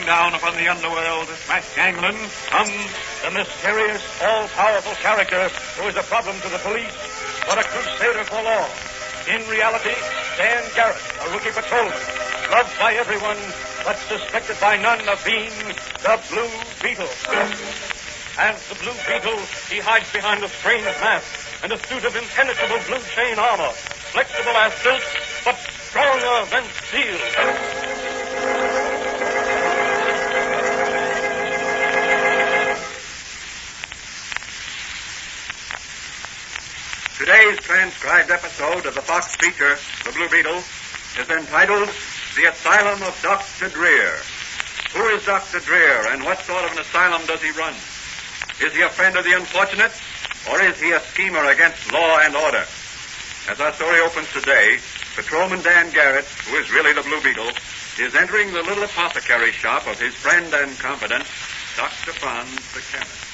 down upon the underworld, smash gangland, comes the mysterious, all-powerful character who is a problem to the police, but a crusader for law. In reality, Dan Garrett, a rookie patrolman, loved by everyone, but suspected by none of being the Blue Beetle. As the Blue Beetle, he hides behind a strange mask and a suit of impenetrable blue chain armor, flexible as silk, but stronger than steel. Today's transcribed episode of the Fox feature, The Blue Beetle, is entitled The Asylum of Dr. Drear. Who is Dr. Drear, and what sort of an asylum does he run? Is he a friend of the unfortunate, or is he a schemer against law and order? As our story opens today, Patrolman Dan Garrett, who is really the Blue Beetle, is entering the little apothecary shop of his friend and confidant, Dr. Franz, the chemist.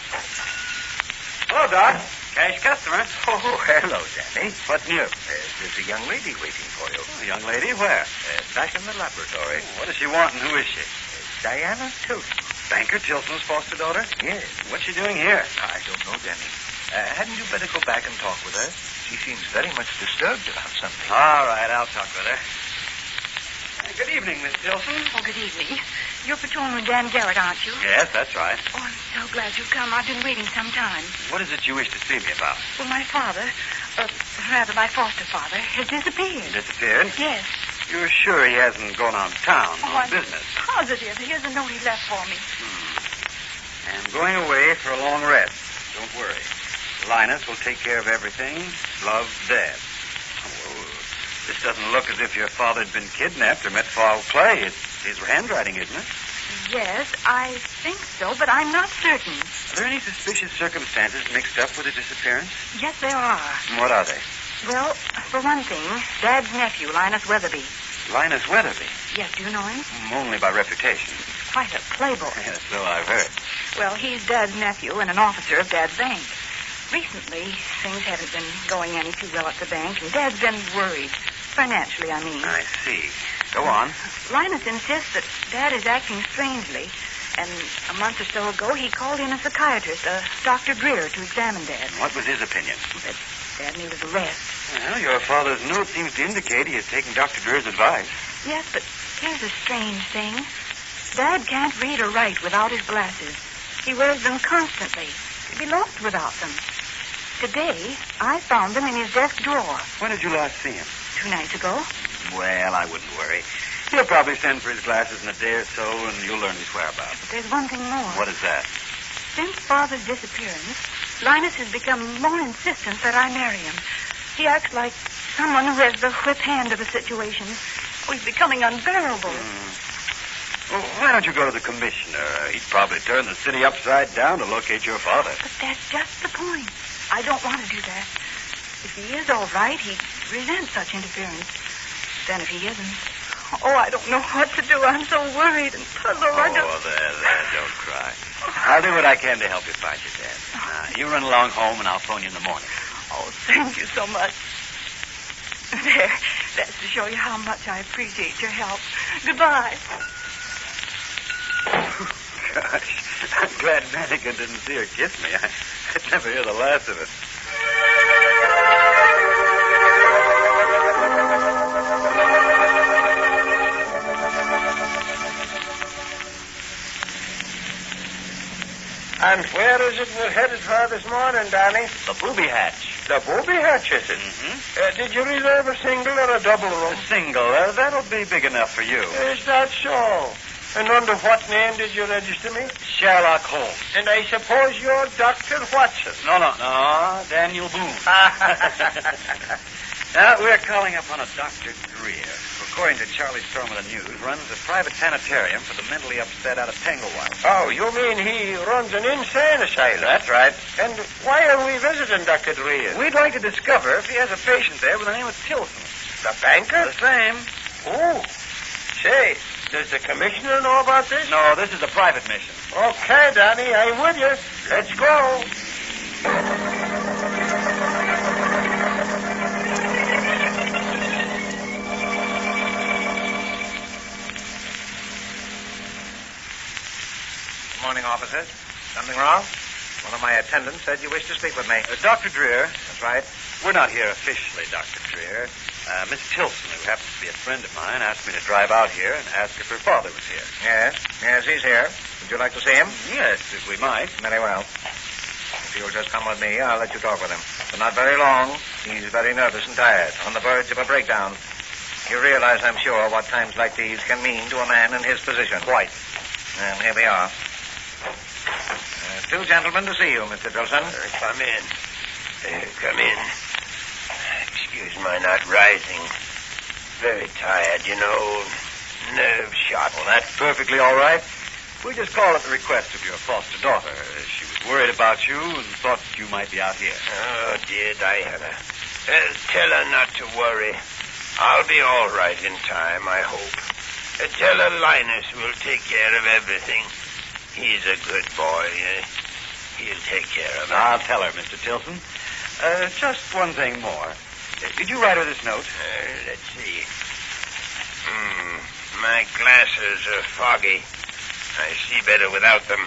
Hello, Doc. Cash customer. Oh, hello, Danny. What's new? There's a young lady waiting for you. A young lady? Where? Back in the laboratory. What does she want, and who is she? Diana Tilton. Banker Tilton's foster daughter? Yes. What's she doing here? I don't know, Danny. Hadn't you better go back and talk with her? She seems very much disturbed about something. All right, I'll talk with her. Good evening, Miss Tilton. Oh, good evening. You're Patrolman Dan Garrett, aren't you? Yes, that's right. Oh, I'm so glad you've come. I've been waiting some time. What is it you wish to see me about? Well, my father, rather my foster father, has disappeared. Disappeared? Yes. You're sure he hasn't gone on town on I'm business? positive. Here's a note he left for me. I'm going away for a long rest. Don't worry. Linus will take care of everything. Love, Dad. Oh, this doesn't look as if your father had been kidnapped or met foul play. It's his handwriting, isn't it? Yes, I think so, but I'm not certain. Are there any suspicious circumstances mixed up with the disappearance? Yes, there are. What are they? Well, for one thing, Dad's nephew, Linus Weatherby. Linus Weatherby? Yes, do you know him? Only by reputation. Quite a playboy. Yes, so I've heard. Well, he's Dad's nephew and an officer of Dad's bank. Recently, things haven't been going any too well at the bank, and Dad's been worried. Financially, I mean. I see. Go on. Linus insists that Dad is acting strangely, and a month or so ago he called in a psychiatrist, Dr. Drear, to examine Dad. What was his opinion? That Dad needed a rest. Well, your father's note seems to indicate he has taken Dr. Drear's advice. Yes, but here's a strange thing. Dad can't read or write without his glasses. He wears them constantly. He'd be lost without them. Today, I found them in his desk drawer. When did you last see him? 2 nights ago. Well, I wouldn't worry. He'll probably send for his glasses in a day or so, and you'll learn his whereabouts. But there's one thing more. What is that? Since Father's disappearance, Linus has become more insistent that I marry him. He acts like someone who has the whip hand of a situation. Oh, he's becoming unbearable. Well, why don't you go to the commissioner? He'd probably turn the city upside down to locate your father. But that's just the point. I don't want to do that. If he is all right, he'd resent such interference. Then if he isn't... Oh, I don't know what to do. I'm so worried and puzzled. There, don't cry. I'll do what I can to help you find your dad. You run along home, and I'll phone you in the morning. Oh, thank you so much. There, that's to show you how much I appreciate your help. Goodbye. Gosh, I'm glad Mannigan didn't see her kiss me. I'd never hear the last of it. And where is it we're headed for this morning, Danny? The booby hatch. The booby hatch, is it? Mm-hmm. Did you reserve a single or a double room? A single. That'll be big enough for you. Is that so? And under what name did you register me? Sherlock Holmes. And I suppose you're Dr. Watson. No, Daniel Boone. We're calling upon a Dr. Drear, who, according to Charlie Storm of the News, runs a private sanitarium for the mentally upset out of Tanglewild. Oh, you mean he runs an insane asylum? That's right. And why are we visiting Dr. Drear? We'd like to discover if he has a patient there with the name of Tilton. The banker? The same. Oh. Say, does the commissioner know about this? No, this is a private mission. Okay, Danny, I'm with you. Let's go. evening, officers. Something wrong? One of my attendants said you wished to speak with me. Dr. Drear. That's right. We're not here officially, Dr. Drear. Miss Tilson, who happens to be a friend of mine, asked me to drive out here and ask if her father was here. Yes, he's here. Would you like to see him? Yes, if we might. Very well. If you'll just come with me, I'll let you talk with him. But not very long. He's very nervous and tired, on the verge of a breakdown. You realize, I'm sure, what times like these can mean to a man in his position. Quite. And here we are. Two gentlemen to see you, Mr. Tilson. Come in. Come in. Excuse my not rising. Very tired, you know. Nerve shot. Well, that's perfectly all right. We just called at the request of your foster daughter. She was worried about you and thought you might be out here. Oh, dear Diana. Tell her not to worry. I'll be all right in time, I hope. Tell her Linus will take care of everything. He's a good boy. He'll take care of her. I'll tell her, Mr. Tilson. Just one thing more. Did you write her this note? Let's see. My glasses are foggy. I see better without them.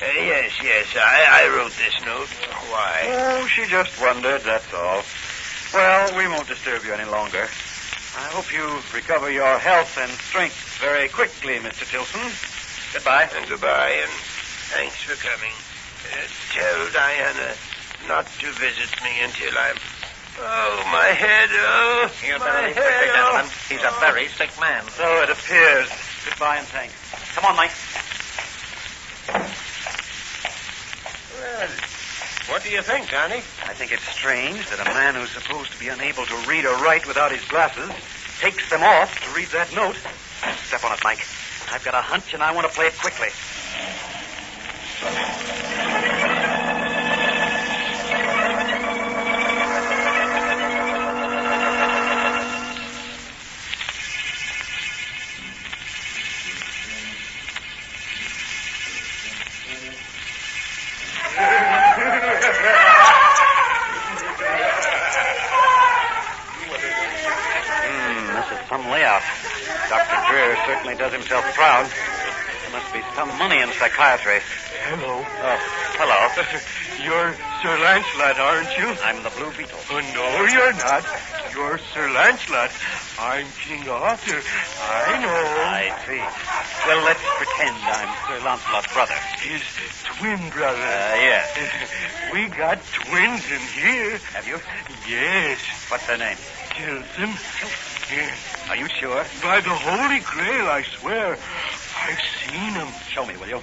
Yes, I wrote this note. Why? Oh, she just wondered, that's all. Well, we won't disturb you any longer. I hope you recover your health and strength very quickly, Mr. Tilson. Goodbye. And goodbye, and thanks for coming. Tell Diana not to visit me until I'm... Oh, my head, oh, You'd my better leave head, quickly, oh. gentlemen. He's a very sick man. So it appears. Goodbye and thanks. Come on, Mike. Well, what do you think, Johnny? I think it's strange that a man who's supposed to be unable to read or write without his glasses takes them off to read that note. Step on it, Mike. I've got a hunch, and I want to play it quickly. This is some layout. Dr. Drear certainly does himself proud. There must be some money in psychiatry. Hello. Oh, hello. You're Sir Lancelot, aren't you? I'm the Blue Beetle. Oh, no, you're not. You're Sir Lancelot. I'm King Arthur. I know. I see. Well, let's pretend I'm Sir Lancelot's brother. His twin brother. Yes. We got twins in here. Have you? Yes. What's their name? Tilson. Yes. Are you sure? By the Holy Grail, I swear. I've seen them. Show me, will you?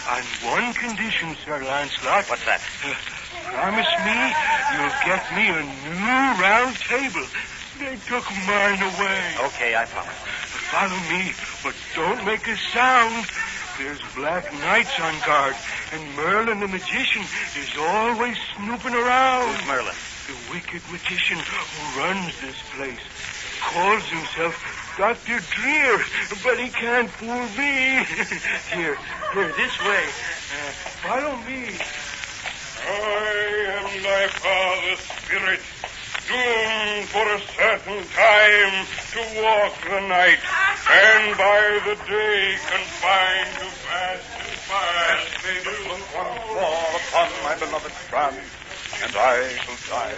On one condition, Sir Lancelot. What's that? Promise me you'll get me a new round table. They took mine away. Okay, I promise. Follow me, but don't make a sound. There's black knights on guard, and Merlin the magician is always snooping around. Who's Merlin? The wicked magician who runs this place. Calls himself Dr. Drear, but he can't fool me. Here, this way. Follow me. I am thy father's spirit, doomed for a certain time to walk the night, and by the day confined to fast and fast. They do one fall upon my beloved France, and I shall die.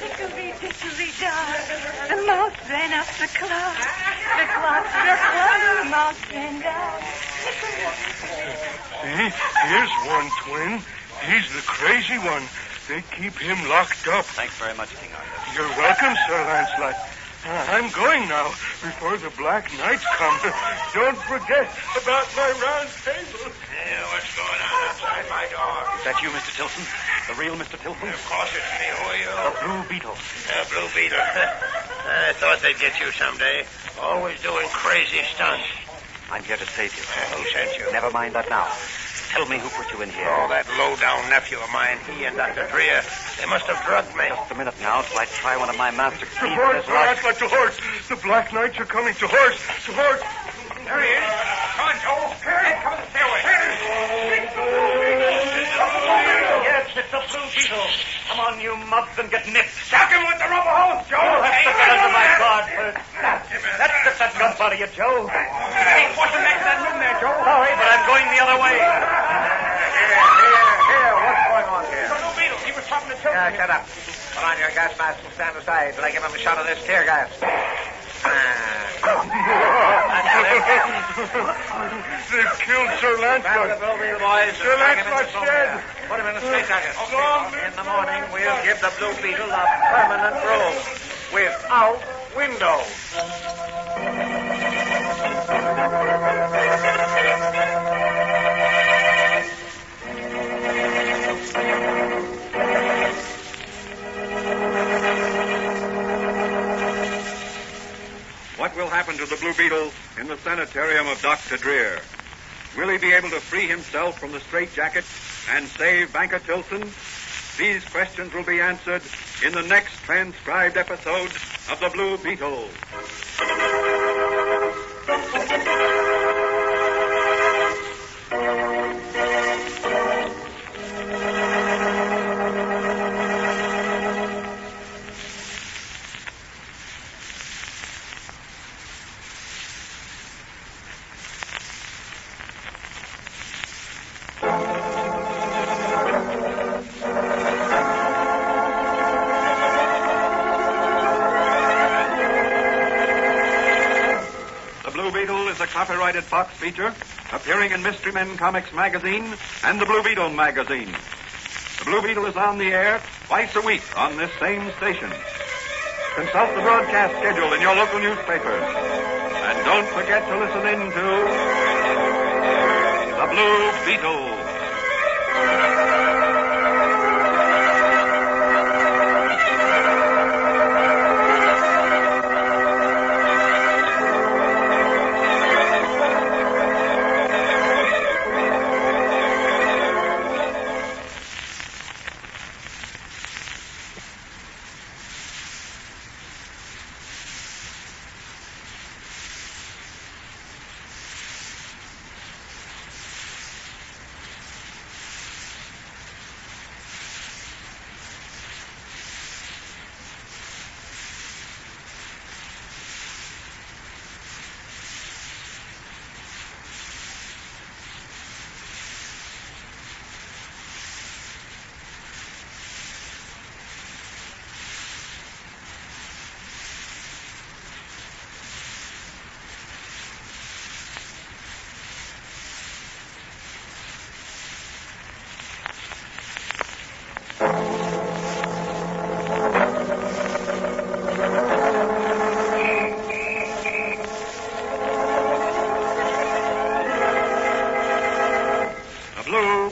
Dickory, dark. The mouse ran up the clock. The clock struck one, the mouse ran down. See, here's one twin. He's the crazy one. They keep him locked up. Thanks very much, King Arthur. You're welcome, Sir Lancelot. I'm going now, before the Black Knights come. Don't forget about my round table. What's going on outside my door? Is that you, Mr. Tilson? The real Mr. Tilson? Of course it's me. Who are you? The Blue Beetle. Blue Beetle. I thought they'd get you someday. Always doing crazy stunts. I'm here to save you. Who sent you? Never mind that now. Tell me who put you in here. Oh, that low-down nephew of mine, he and Dr. Drear. They must have drugged me. Just a minute now till I try one of my master To keys horse, with his Sir life. Lancelot, to horse. The Black Knights are coming. To horse, to horse. There he is. Come on, Joe. Here, come on the stairway. Yes, it's the Blue Beetle. Come on, you mobs, and get nipped. Shock him with the rubber hose, Joe. You'll have to get under my guard first. Let's get that gun out of you, Joe. Hey, what's the next that room there, Joe? Sorry, but I'm going the other way. Now, shut up. Put on your gas mask and stand aside till I give him a shot of this tear gas. They've killed Sir Grab the Lancelot. Blue Beetle boys. Sir and drag him into Lancelot's the dead. Put him in a straitjacket. Long In the morning, we'll give the Blue Beetle a permanent room without windows. What will happen to the Blue Beetle in the sanitarium of Dr. Drear? Will he be able to free himself from the straitjacket and save Banker Tilson? These questions will be answered in the next transcribed episode of The Blue Beetle. Is a copyrighted Fox feature appearing in Mystery Men Comics magazine and the Blue Beetle magazine. The Blue Beetle is on the air twice a week on this same station. Consult the broadcast schedule in your local newspapers. And don't forget to listen in to The Blue Beetle.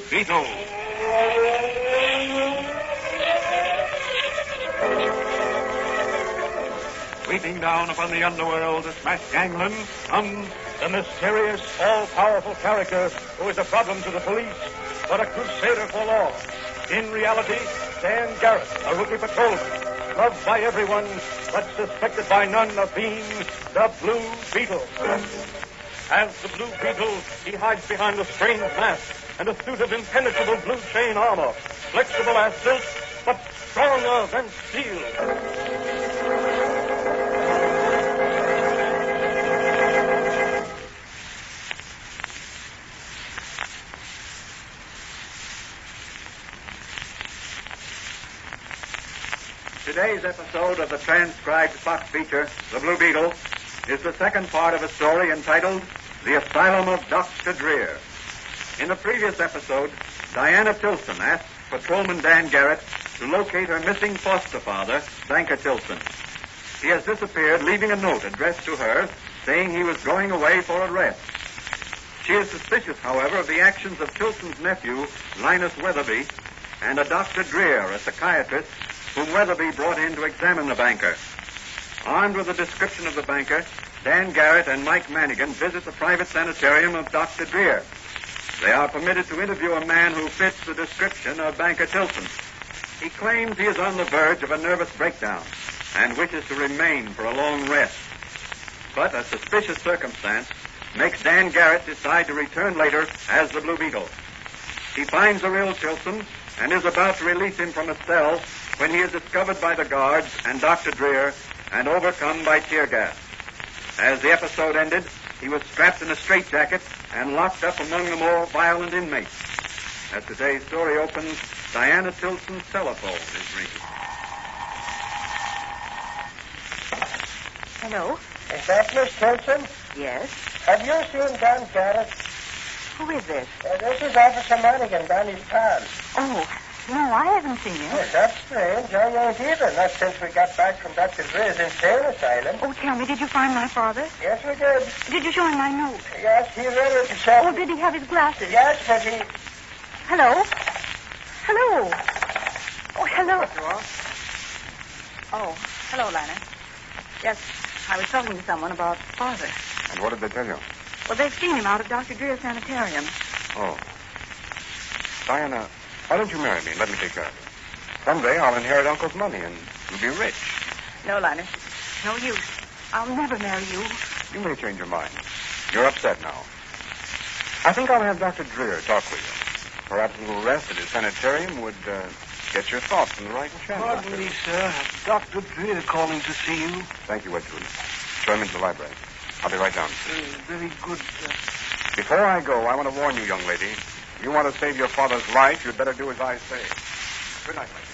Beetle. Sweeping down upon the underworld to smash gangland comes The mysterious, all-powerful character who is a problem to the police, but a crusader for law. In reality, Dan Garrett, a rookie patrolman, loved by everyone, but suspected by none of being the Blue Beetle. As the Blue Beetle, he hides behind a strange mask and a suit of impenetrable blue chain armor, flexible as silk, but stronger than steel. Today's episode of the transcribed Fox feature, The Blue Beetle, is the second part of a story entitled The Asylum of Dr. Drear. In the previous episode, Diana Tilson asked Patrolman Dan Garrett to locate her missing foster father, Banker Tilson. He has disappeared, leaving a note addressed to her saying he was going away for a rest. She is suspicious, however, of the actions of Tilson's nephew, Linus Weatherby, and a Dr. Drear, a psychiatrist, whom Weatherby brought in to examine the banker. Armed with a description of the banker, Dan Garrett and Mike Manigan visit the private sanitarium of Dr. Drear. They are permitted to interview a man who fits the description of Banker Tilson. He claims he is on the verge of a nervous breakdown and wishes to remain for a long rest. But a suspicious circumstance makes Dan Garrett decide to return later as the Blue Beetle. He finds the real Tilson and is about to release him from a cell when he is discovered by the guards and Dr. Drear and overcome by tear gas. As the episode ended, he was strapped in a straitjacket and locked up among the more violent inmates. As today's story opens, Diana Tilson's telephone is ringing. Hello? Is that Miss Tilson? Yes? Have you seen Don Garrett? Who is this? This is Officer Monaghan, Donnie's pal. Oh, no, I haven't seen him. Well, that's strange. I ain't either. Not since we got back from Dr. Drear's insane asylum. Oh, tell me, did you find my father? Yes, we did. Did you show him my note? Yes, he read it himself. Oh, did he have his glasses? Yes, but he... Hello? Hello? Oh, hello. Oh, hello, Liner. Yes, I was talking to someone about father. And what did they tell you? Well, they've seen him out of Dr. Drear's sanitarium. Oh. Diana, why don't you marry me and let me take care of you? Someday I'll inherit Uncle's money and you'll be rich. No, Liner. No use. I'll never marry you. You may change your mind. You're upset now. I think I'll have Dr. Drear talk with you. Perhaps a little rest at his sanitarium would get your thoughts in the right channel. Pardon me, sir. Dr. Drear calling to see you. Thank you, Wedgwood. Show him into the library. I'll be right down. Very good, sir. Before I go, I want to warn you, young lady. If you want to save your father's life, you'd better do as I say. Good night, lady.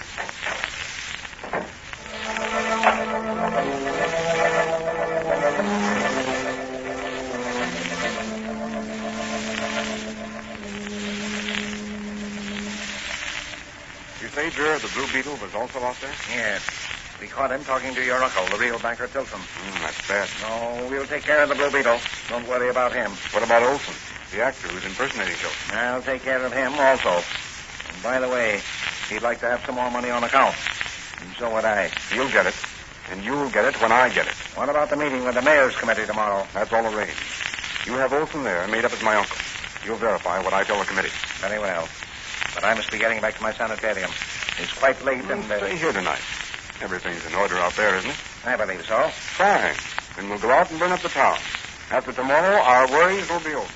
You say, Drear, the Blue Beetle was also out there? Yes. We caught him talking to your uncle, the real banker Tilson. That's bad. No, we'll take care of the Blue Beetle. Don't worry about him. What about Olson, the actor who's impersonating Tilson? I'll take care of him also. And by the way, he'd like to have some more money on account. And so would I. He'll get it, and you'll get it when I get it. What about the meeting with the mayor's committee tomorrow? That's all arranged. You have Olson there, made up as my uncle. You'll verify what I tell the committee. Very well. But I must be getting back to my sanitarium. It's quite late and... Stay here tonight. Everything's in order out there, isn't it? I believe so. Fine. Then we'll go out and burn up the town. After tomorrow, our worries will be over.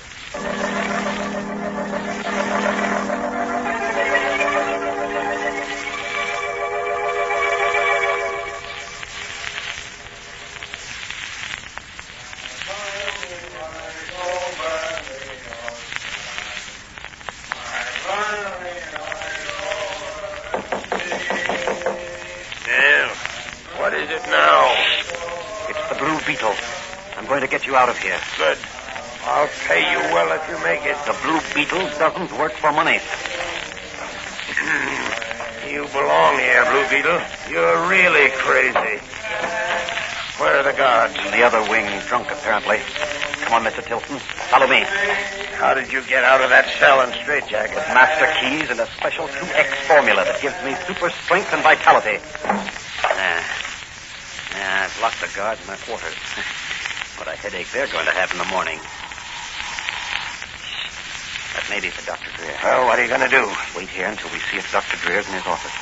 What is it now? It's the Blue Beetle. I'm going to get you out of here. Good. I'll pay you well if you make it. The Blue Beetle doesn't work for money. You belong here, Blue Beetle. You're really crazy. Where are the guards? In the other wing, drunk apparently. Come on, Mr. Tilson. Follow me. How did you get out of that cell in straitjacket? Master keys and a special 2X formula that gives me super strength and vitality. I've locked the guards in their quarters. What a headache they're going to have in the morning. That may be for Dr. Drear. Well, what are you going to do? Wait here until we see if Dr. Drear's in his office.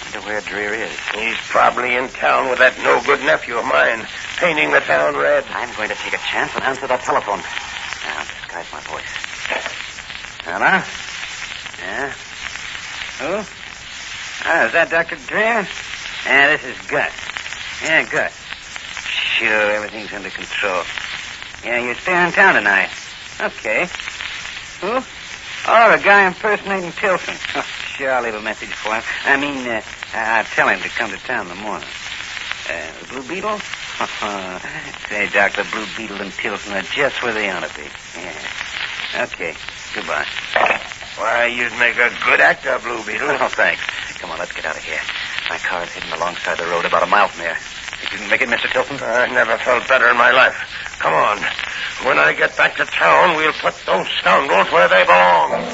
Wonder where Drear is. He's probably in town with that no-good nephew of mine, painting the town red. I'm going to take a chance and answer that telephone. Now, I'll disguise my voice. Hello? Yeah? Who? Oh, is that Dr. Drear? Yeah, this is Gus. Yeah, Gus. Sure, everything's under control. Yeah, you stay in town tonight. Okay. Who? Oh, the guy impersonating Tilson. Oh, sure, I'll leave a message for him. I'll tell him to come to town in the morning. The Blue Beetle? Say, Doc, the Blue Beetle and Tilson are just where they ought to be. Yeah. Okay. Goodbye. Why, you'd make a good actor, Blue Beetle. Oh, thanks. Come on, let's get out of here. My car's hidden alongside the road about a mile from here. Think you can make it, Mr. Tilson? I never felt better in my life. Come on. When I get back to town, we'll put those scoundrels where they belong.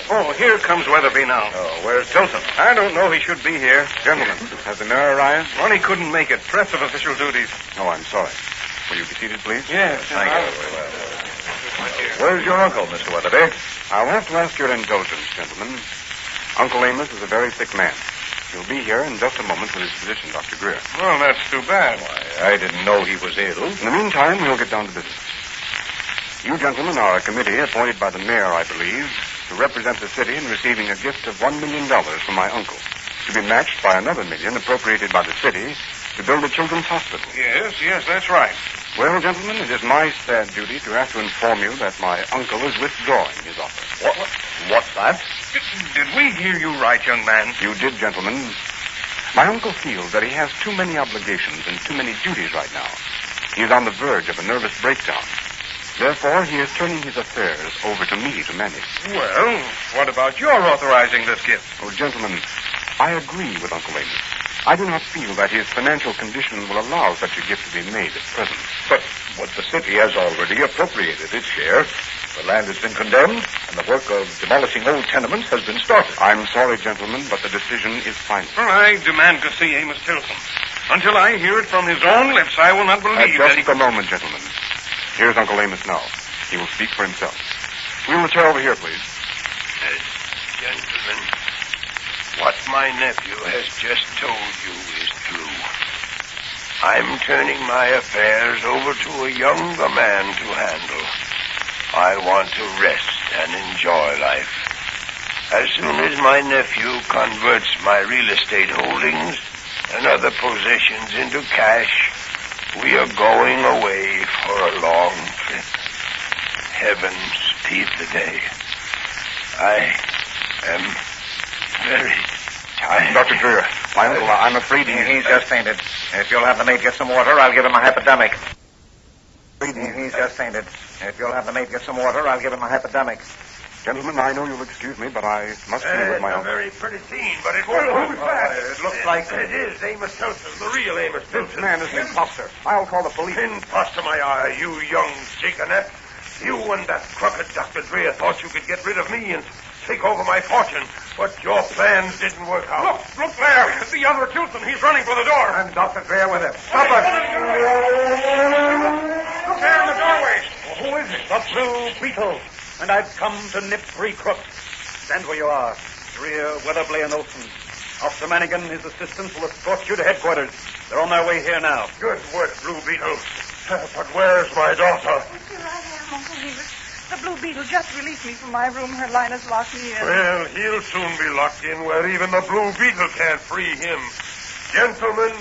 Oh, here comes Weatherby now. Oh, where's Tilson? I don't know. He should be here. Gentlemen, has the mayor arrived? Well, he couldn't make it. Press of official duties. Oh, I'm sorry. Will you be seated, please? Yes. Thank you. Where's your uncle, Mr. Weatherby? I'll have to ask your indulgence, gentlemen. Uncle Amos is a very sick man. He'll be here in just a moment with his physician, Dr. Drear. Well, that's too bad. Why, I didn't know he was ill. In the meantime, we'll get down to business. You gentlemen are a committee appointed by the mayor, I believe, to represent the city in receiving a gift of $1 million from my uncle, to be matched by another $1 million appropriated by the city to build a children's hospital. Yes, that's right. Well, gentlemen, it is my sad duty to have to inform you that my uncle is withdrawing his offer. What's that? Did we hear you right, young man? You did, gentlemen. My uncle feels that he has too many obligations and too many duties right now. He is on the verge of a nervous breakdown. Therefore, he is turning his affairs over to me to manage. Well, what about your authorizing this gift? Oh, gentlemen, I agree with Uncle Amos. I do not feel that his financial condition will allow such a gift to be made at present. But the city has already appropriated its share. The land has been condemned, and the work of demolishing old tenements has been started. I'm sorry, gentlemen, but the decision is final. Well, I demand to see Amos Tilson. Until I hear it from his own lips, I will not believe that he... Just a moment, gentlemen. Here's Uncle Amos now. He will speak for himself. Wheel the chair over here, please. Gentlemen, what my nephew has just told you is true. I'm turning my affairs over to a younger man to handle. I want to rest and enjoy life. As soon as my nephew converts my real estate holdings and other possessions into cash, we are going away for a long trip. Heavens speed the day. I am very tired. Dr. Drear, my uncle, I'm afraid He's just fainted. If you'll have the maid get some water, I'll give him a hypodermic. He's just fainted. If you'll have the maid get some water, I'll give him a hypodermic. Gentlemen, I know you'll excuse me, but I must be with my It's a uncle. very pretty scene, but it won't hold fast. It looks like... It is Amos Tilson, the real Amos Tilson. This man is an imposter. I'll call the police. Imposter, my eye, you young chicanette. You and that crooked Dr. Drear thought you could get rid of me and take over my fortune, but your plans didn't work out. Look there. The other Tilson. He's running for the door. And Dr. Drear with him. Stop it! Look there in the doorway. Who is it? The Blue Beetle. And I've come to nip 3 crooks. Stand where you are. Drear, Weatherby, and Olson. Officer Manigan and his assistants will escort you to headquarters. They're on their way here now. Good work, Blue Beetle. But where's my daughter? Here I am, Uncle Amos. The Blue Beetle just released me from my room. Her line has locked me in. Well, he'll soon be locked in where even the Blue Beetle can't free him. Gentlemen,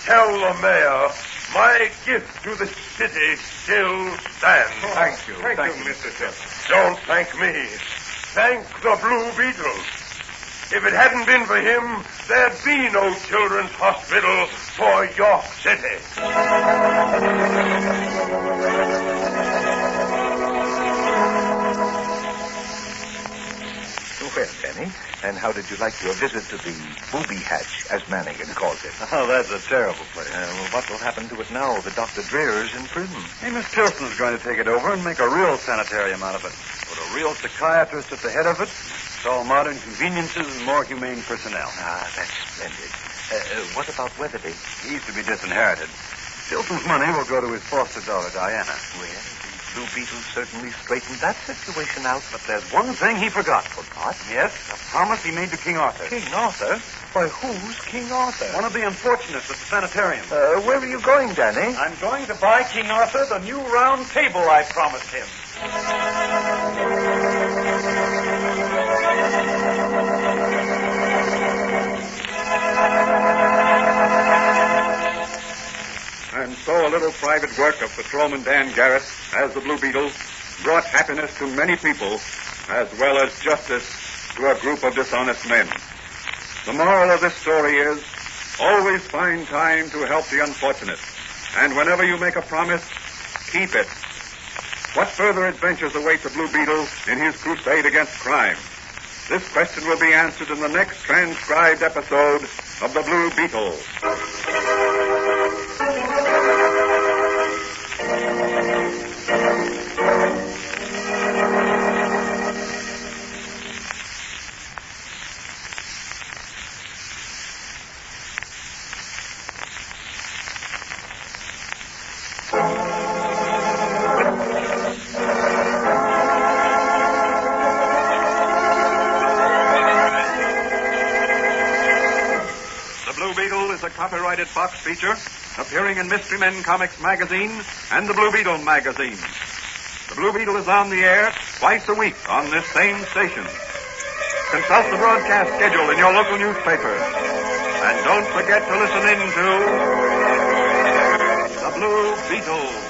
tell the mayor my gift to the city still stands. Thank you. Thank you, Mr. Tilson. Don't thank me. Thank the Blue Beetle. If it hadn't been for him, there'd be no children's hospital for York City. Well, Benny, and how did you like your visit to the booby hatch, as Manigan calls it? Oh, that's a terrible place. Well, what will happen to it now that Dr. Drear is in prison? Amos Tilson's going to take it over and make a real sanitarium out of it. With a real psychiatrist at the head of it. It's all modern conveniences and more humane personnel. Ah, that's splendid. What about Weatherby? He's to be disinherited. Tilson's money will go to his foster daughter, Diana. Well, the Blue Beetle certainly straightened that situation out. But there's one thing he forgot. What? Yes, a promise he made to King Arthur. King Arthur? Why, who's King Arthur? One of the unfortunates at the sanitarium. Where are you going, Danny? I'm going to buy King Arthur the new round table I promised him. And so a little private work of Patrolman Dan Garrett as the Blue Beetle brought happiness to many people as well as justice to a group of dishonest men. The moral of this story is always find time to help the unfortunate. And whenever you make a promise, keep it. What further adventures await the Blue Beetle in his crusade against crime? This question will be answered in the next transcribed episode of the Blue Beetle. a copyrighted Fox feature appearing in Mystery Men Comics magazine and the Blue Beetle magazine. The Blue Beetle is on the air twice a week on this same station. Consult the broadcast schedule in your local newspaper. And don't forget to listen in to the Blue Beetle.